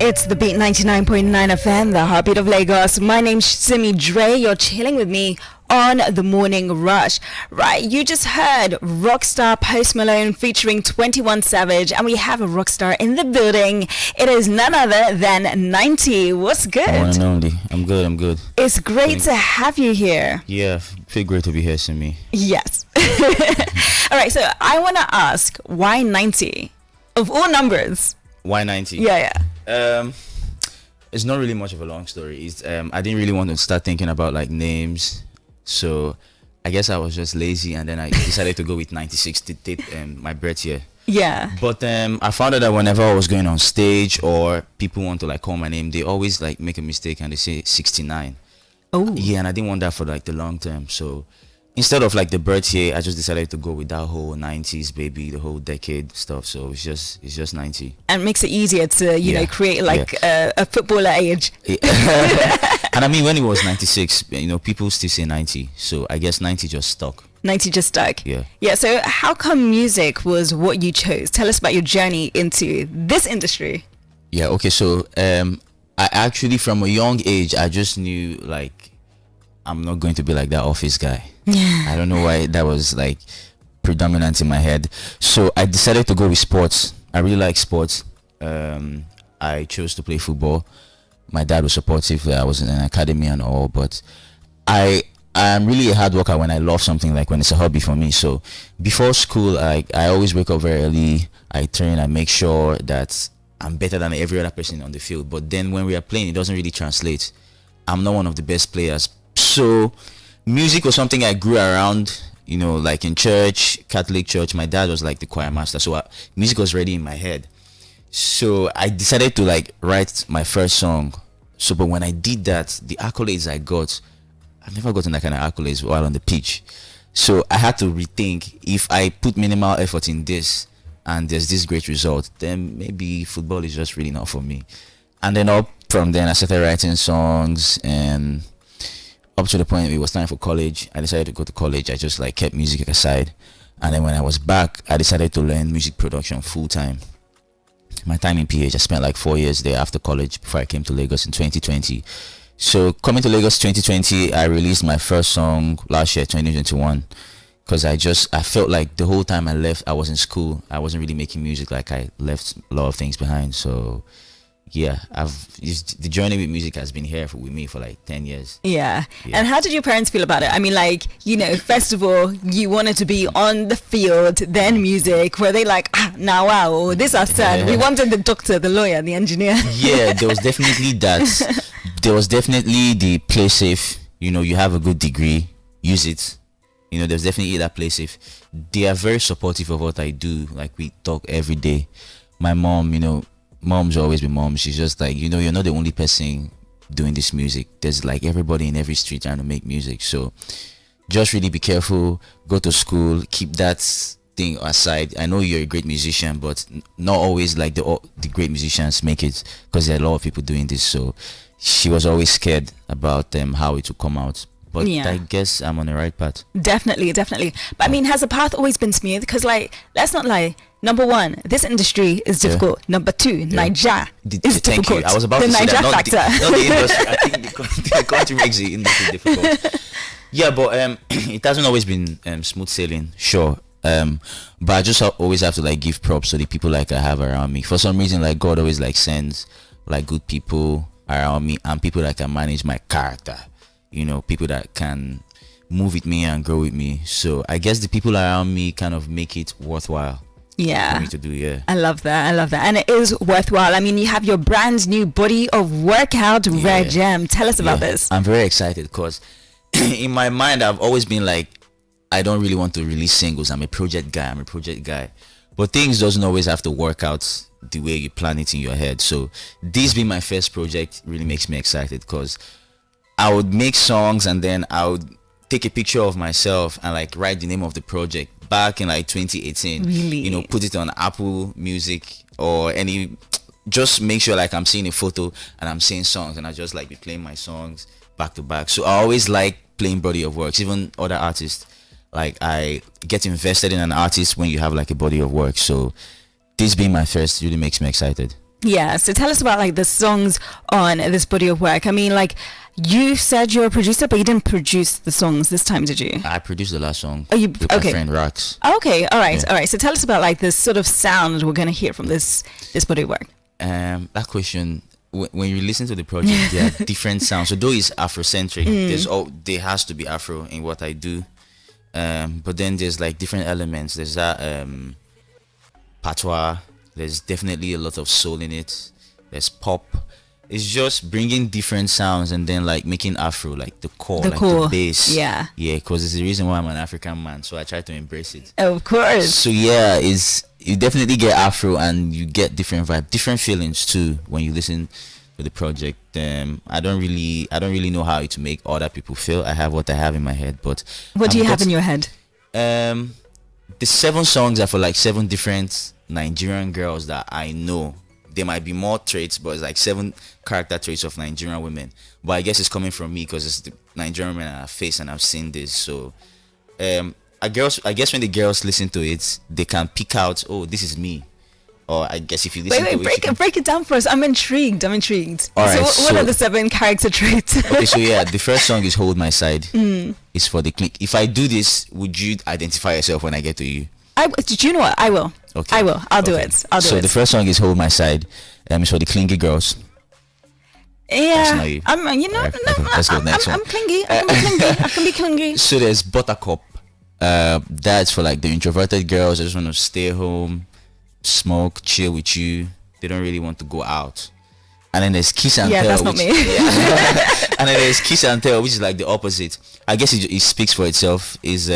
It's the Beat 99.9 FM, the heartbeat of Lagos. My name's Simi Dre. You're chilling with me on the Morning Rush. Right, you just heard Rockstar Post Malone featuring 21 Savage, and we have a rockstar in the building. It is none other than 90. What's good? One and only. I'm good. It's great to have you here. Yeah, feel great to be here, Simi. Yes. All right, so I want to ask, why 90? Of all numbers. Why 90? Yeah. It's not really much of a long story. It's I didn't really want to start thinking about like names, so I guess I was just lazy, and then I decided to go with 96 to date my birth year. Yeah. But I found out that whenever I was going on stage or people want to like call my name, they always like make a mistake and they say 69. Oh. Yeah, and I didn't want that for like the long term, so instead of like the birth year, I just decided to go with that whole 90s baby, the whole decade stuff. So it's just 90. And it makes it easier to, you know, create like a footballer age. And I mean, when it was 96, people still say 90. So I guess 90 just stuck. 90 just stuck. Yeah. Yeah. So how come music was what you chose? Tell us about your journey into this industry. Yeah. Okay. So I actually, from a young age, I just knew like I'm not going to be like that office guy. I don't know why that was like predominant in my head. So I decided to go with sports. I really like sports. I chose to play football. My dad was supportive. I was in an academy and all, but I am really a hard worker when I love something, like when it's a hobby for me. So before school, I always wake up very early. I train. I make sure that I'm better than every other person on the field. But then when we are playing, it doesn't really translate. I'm not one of the best players. So music was something I grew around, like in church, Catholic church. My dad was like the choir master, so music was already in my head. So I decided to like write my first song. So but when I did that, the accolades I got, I've never gotten that kind of accolades while on the pitch. So I had to rethink, if I put minimal effort in this and there's this great result, then maybe football is just really not for me. And then up from then I started writing songs, and up to the point it was time for college. I decided to go to college. I just like kept music aside, and then when I was back, I decided to learn music production full time. My time in PH, I spent like 4 years there after college before I came to Lagos in 2020. So coming to Lagos 2020, I released my first song last year, 2021, because I felt like the whole time I left, I was in school. I wasn't really making music. Like I left a lot of things behind. So yeah, the journey with music has been here with me for like 10 years. Yeah. And how did your parents feel about it? I mean, like, first of all, you wanted to be on the field, then music. Were they like, now wow, this our son. We wanted the doctor, the lawyer, the engineer. Yeah, there was definitely that. There was definitely the play safe. You have a good degree, use it. There's definitely that play safe. They are very supportive of what I do. Like we talk every day. My mom, mom's always been mom. She's just like, you're not the only person doing this music. There's like everybody in every street trying to make music. So just really be careful, go to school, keep that thing aside. I know you're a great musician, but not always like the great musicians make it, because there are a lot of people doing this. So she was always scared about how it would come out. But yeah. I guess I'm on the right path. Definitely. But I mean, has the path always been smooth? Because like, let's not lie. Number one, this industry is difficult. Yeah. Number two, Niger is difficult. Thank you. I was about to say Niger that. Factor. Not the industry. I think the country makes the industry difficult. Yeah, but it hasn't always been smooth sailing. Sure. But I just always have to like give props to the people like I have around me. For some reason, like God always like sends like good people around me, and people that can manage my character. People that can move with me and grow with me. So I guess the people around me kind of make it worthwhile. Yeah. For me to do, yeah. I love that. And it is worthwhile. I mean, you have your brand new body of workout, Rare Gem. Tell us about this. I'm very excited because in my mind, I've always been like, I don't really want to release singles. I'm a project guy. But things doesn't always have to work out the way you plan it in your head. So this being my first project really makes me excited, because I would make songs and then I would take a picture of myself and like write the name of the project back in like 2018. Really? Put it on Apple Music or just make sure like I'm seeing a photo and I'm seeing songs, and I just like be playing my songs back to back. So I always like playing body of works, even other artists. Like I get invested in an artist when you have like a body of work. So this being my first really makes me excited. Yeah, so tell us about like the songs on this body of work. I mean, like you said you're a producer, but you didn't produce the songs this time, did you? I produced the last song Oh, you with my okay? friend Rox. Okay, all right, Yeah. all right. So tell us about like this sort of sound we're gonna hear from this body of work. That question, when you listen to the project, there are different sounds. So though it's Afrocentric, there has to be Afro in what I do. But then there's like different elements. There's that patois. There's definitely a lot of soul in it. There's pop. It's just bringing different sounds and then like making Afro like the core, The like core, the bass. yeah. Yeah, because it's the reason why I'm an African man. So I try to embrace it. Of course. So yeah, you definitely get Afro and you get different vibe, different feelings too when you listen to the project. I don't really know how to make other people feel. I have what I have in my head, but What do you have in your head? The 7 songs are for like 7 different Nigerian girls that I know. There might be more traits, but it's like 7 character traits of Nigerian women. But I guess it's coming from me because it's the Nigerian women I've faced and I've seen this. So I guess when the girls listen to it, they can pick out, oh, this is me. Or I guess if you listen to it, break it down for us. I'm intrigued. All right, so what are the 7 character traits? Okay, so yeah, the first song is Hold My Side. It's for the click. If I do this, would you identify yourself when I get to you? Do you know what? I will. Okay. I will. I'll do Okay. it. I'll do so it. the first song is Hold My Side. It's for the clingy girls. That's Yeah. not you. I'm. You know. Alright, No, okay, no, let's go next I'm one. clingy. I can be clingy. I can be clingy. So there's Buttercup. That's for like the introverted girls that just want to stay home, smoke, chill with you. They don't really want to go out. And then there's Kiss and Yeah, Tell. that's not which- me. Yeah. And then there's Kiss and Tell, which is like the opposite. I guess it speaks for itself. Is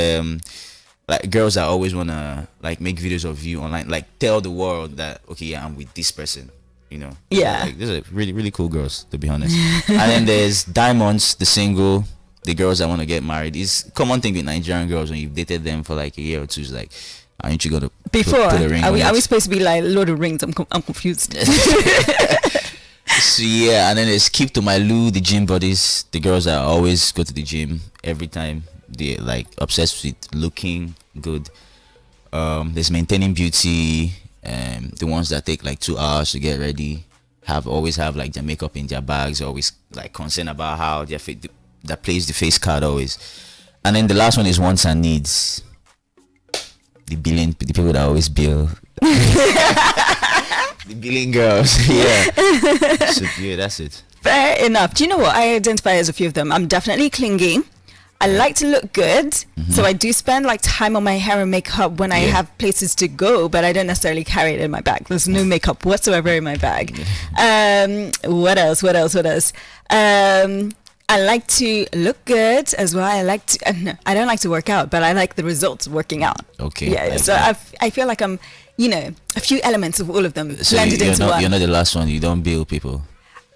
like girls that always wanna like make videos of you online, like tell the world that okay, yeah, I'm with this person. You know. Yeah. Like, these are really really cool girls, to be honest. And then there's Diamonds, the single. The girls that want to get married. Is common thing with Nigerian girls when you've dated them for like a year or two. It's like, aren't you gonna Before, put a ring are on we it? supposed to be like Lord of Rings? I'm confused. So yeah, and then there's Keep to My Lou, the gym buddies, the girls that always go to the gym every time. They're like obsessed with looking good. There's Maintaining Beauty, the ones that take like 2 hours to get ready, always have like their makeup in their bags, always like concerned about how their that plays the face card always. And then the last one is Wants and Needs. The people that always bill. The billing girls. Yeah. So yeah, that's it. Fair enough. Do you know what? I identify as a few of them. I'm definitely clingy. I like to look good, so I do spend like time on my hair and makeup when I have places to go, but I don't necessarily carry it in my bag. There's no makeup whatsoever in my bag. What else? I like to look good as well. I like to. No, I don't like to work out, but I like the results of working out. Okay. Yeah. So I feel like I'm, a few elements of all of them So blended into one. you're not the last one. You don't bill people.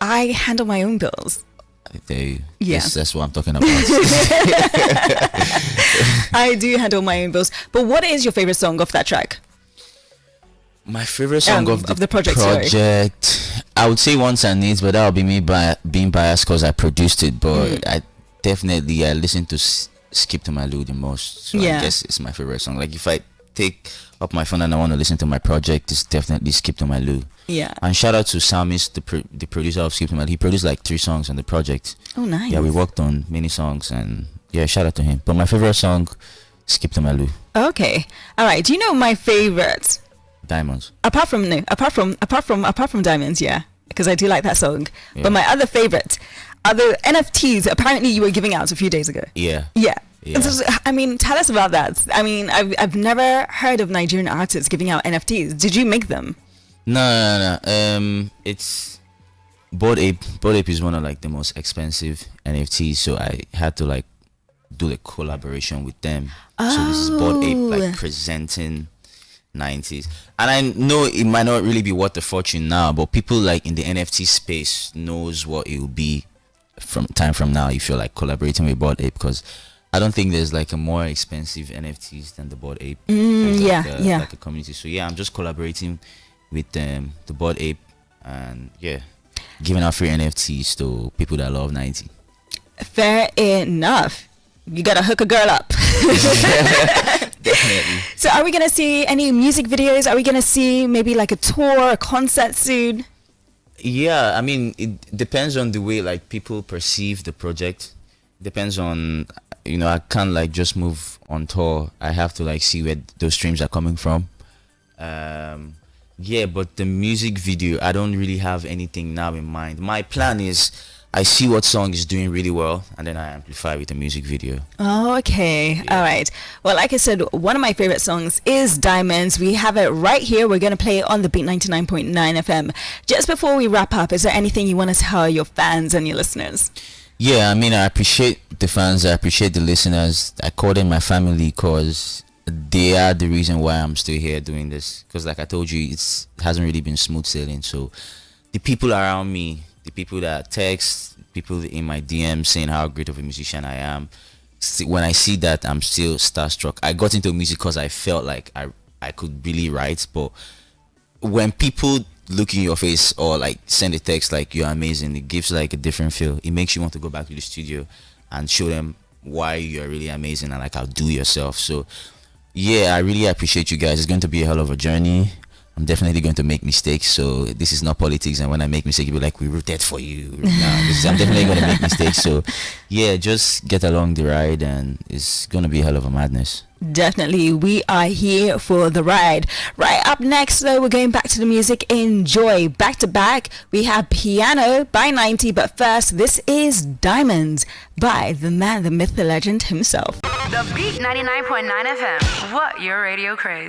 I handle my own bills. Yeah. That's what I'm talking about. I do handle my own bills. But what is your favorite song off that track? My favorite song of the project, sorry. I would say Wants and Needs, but that would be me being biased because I produced it. But I listen to Skip to My Lou the most. So I guess it's my favorite song. Like if I take up my phone and I want to listen to my project, it's definitely Skip to My Lou. Yeah. And shout out to Samis, the producer of Skip to My Lou. He produced like 3 songs on the project. Oh, nice. Yeah, we worked on many songs and yeah, shout out to him. But my favorite song, Skip to My Lou. Okay. All right. Do you know my favorite? Diamonds. Apart from Diamonds, yeah, because I do like that song. Yeah. But my other favorite are the NFTs. Apparently, you were giving out a few days ago. Yeah. Yeah. Yeah. And so, I mean, tell us about that. I mean, I've never heard of Nigerian artists giving out NFTs. Did you make them? No. It's Bored Ape. Bored Ape is one of like the most expensive NFTs, so I had to like do the collaboration with them. So this is Bored Ape like presenting 90s, and I know it might not really be worth the fortune now, but people like in the NFT space knows what it will be from now if you're like collaborating with Bored Ape, because I don't think there's like a more expensive NFTs than the Bored Ape. Like a community. So yeah, I'm just collaborating with the Bored Ape and yeah, giving out free NFTs to people that love 90. Fair enough. You gotta hook a girl up. Definitely. So are we gonna see any music videos? Are we gonna see maybe like a tour, a concert soon? Yeah, I mean, it depends on the way like people perceive the project. Depends on, I can't like just move on tour. I have to like see where those streams are coming from. Um, yeah, but the music video, I don't really have anything now in mind. My plan is I see what song is doing really well, and then I amplify with a music video. Oh, okay. Yeah. All right. Well, like I said, one of my favorite songs is Diamonds. We have it right here. We're going to play it on the Beat 99.9 FM. Just before we wrap up, is there anything you want to tell your fans and your listeners? Yeah, I mean, I appreciate the fans. I appreciate the listeners. I call them my family because they are the reason why I'm still here doing this. Because, like I told you, it hasn't really been smooth sailing. So, the people around me, the people that text, people in my DM saying how great of a musician I am. When I see that, I'm still starstruck. I got into music because I felt like I could really write, but when people look in your face or like send a text like you're amazing, it gives like a different feel. It makes you want to go back to the studio and show them why you're really amazing and like outdo yourself. So yeah, I really appreciate you guys. It's going to be a hell of a journey. I'm definitely going to make mistakes, so this is not politics. And when I make mistakes, you'll be like, "We rooted for you." I'm definitely going to make mistakes. So, yeah, just get along the ride, and it's going to be a hell of a madness. Definitely, we are here for the ride. Right up next, though, we're going back to the music. Enjoy. Back to back, we have Piano by 90, but first, this is Diamonds by the man, the myth, the legend himself. The Beat 99.9 FM. What your radio craze.